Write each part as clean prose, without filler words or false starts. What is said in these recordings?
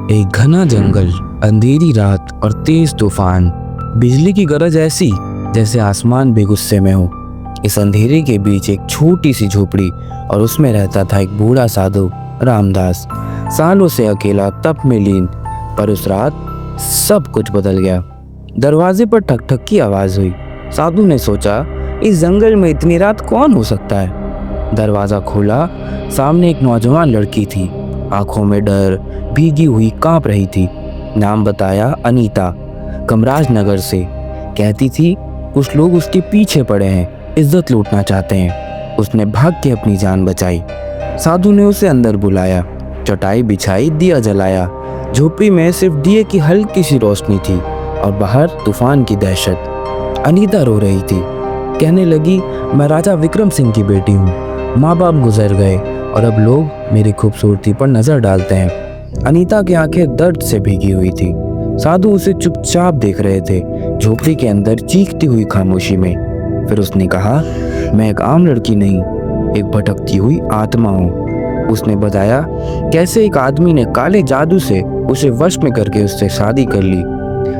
एक घना जंगल, अंधेरी रात और तेज तूफान। बिजली की गरज ऐसी जैसे आसमान भी गुस्से में हो। इस अंधेरे के बीच एक छोटी सी झोपड़ी और उसमें रहता था एक बूढ़ा साधु रामदास, सालों से अकेला तप में लीन। पर उस रात सब कुछ बदल गया। दरवाजे पर ठक ठक की आवाज हुई। साधु ने सोचा, इस जंगल में इतनी रात कौन हो सकता है। दरवाजा खोला, सामने एक नौजवान लड़की थी, आंखों में डर, भीगी हुई, कांप रही थी। नाम बताया, अनीता, कमराज नगर से। कहती थी कुछ लोग उसके पीछे पड़े हैं, इज्जत लूटना चाहते हैं। उसने भाग के अपनी जान बचाई। साधु ने उसे अंदर बुलाया, चटाई बिछाई, दिया जलाया। झोपड़ी में सिर्फ दिए की हल्की सी रोशनी थी और बाहर तूफान की दहशत। अनीता रो रही थी, कहने लगी, मैं राजा विक्रम सिंह की बेटी हूँ। माँ बाप गुजर गए और अब लोग मेरी खूबसूरती पर नजर डालते हैं। अनीता की आंखें दर्द से भीगी हुई थी। साधु उसे चुपचाप देख रहे थे, झोपड़ी के अंदर चीखती हुई खामोशी में। फिर उसने कहा, मैं एक आम लड़की नहीं, एक भटकती हुई आत्मा हूँ। उसने बताया कैसे एक आदमी ने काले जादू से उसे वश में करके उससे शादी कर ली।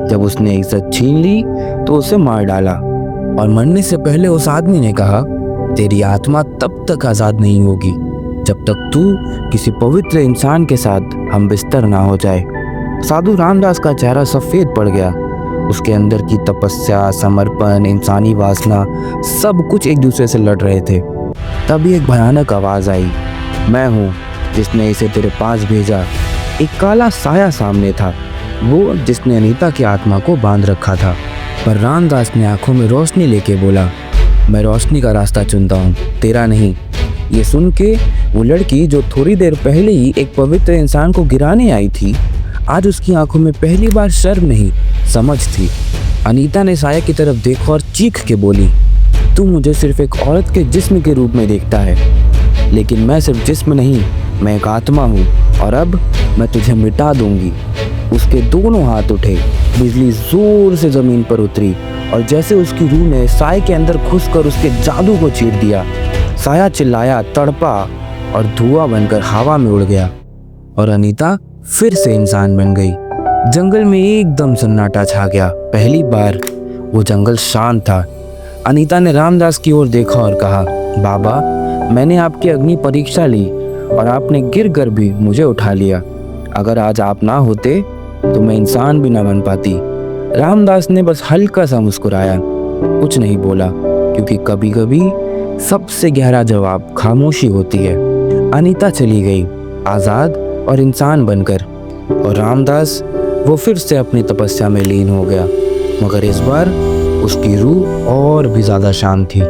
जब उसने इज्जत छीन ली तो उसे मार डाला और मरने से पहले उस आदमी ने कहा, तेरी आत्मा तब तक आजाद नहीं होगी जब तक तू किसी पवित्र इंसान के साथ हम बिस्तर ना हो जाए। साधु रामदास का चेहरा सफेद पड़ गया। उसके अंदर की तपस्या, समर्पण, इंसानी वासना, सब कुछ एक दूसरे से लड़ रहे थे। तभी एक भयानक आवाज आई, मैं हूँ जिसने इसे तेरे पास भेजा। एक काला साया सामने था, वो जिसने अनीता की आत्मा को बांध रखा था। पर रामदास ने आंखों में रोशनी लेके बोला, मैं रोशनी का रास्ता चुनता हूँ, तेरा नहीं। ये सुन के वो लड़की जो थोड़ी देर पहले ही एक पवित्र इंसान को गिराने आई थी, आज उसकी आंखों में पहली बार शर्म नहीं, समझ थी। अनीता ने साया की तरफ देखा और चीख के बोली, तू मुझे सिर्फ एक औरत के जिस्म के रूप में देखता है, लेकिन मैं सिर्फ जिस्म नहीं, मैं एक आत्मा हूँ और अब मैं तुझे मिटा दूंगी। उसके दोनों हाथ उठे, बिजली जोर से जमीन पर उतरी और जैसे उसकी रूह ने साए के अंदर घुसकर उसके जादू को चीर दिया। साया चिल्लाया, तड़पा और धुआं बनकर हवा में उड़ गया और अनीता फिर से इंसान बन गई। जंगल में एकदम सन्नाटा छा गया। पहली बार वो जंगल शांत था। अनीता ने रामदास की ओर देखा और कहा, बाबा, मैंने आपकी अग्नि परीक्षा ली और आपने गिर कर भी मुझे उठा लिया। अगर आज आप ना होते तो मैं इंसान भी ना बन पाती। रामदास ने बस हल्का सा मुस्कुराया, कुछ नहीं बोला, क्योंकि कभी कभी सबसे गहरा जवाब खामोशी होती है। अनीता चली गई, आजाद और इंसान बनकर, और रामदास वो फिर से अपनी तपस्या में लीन हो गया। मगर इस बार उसकी रूह और भी ज्यादा शांत थी।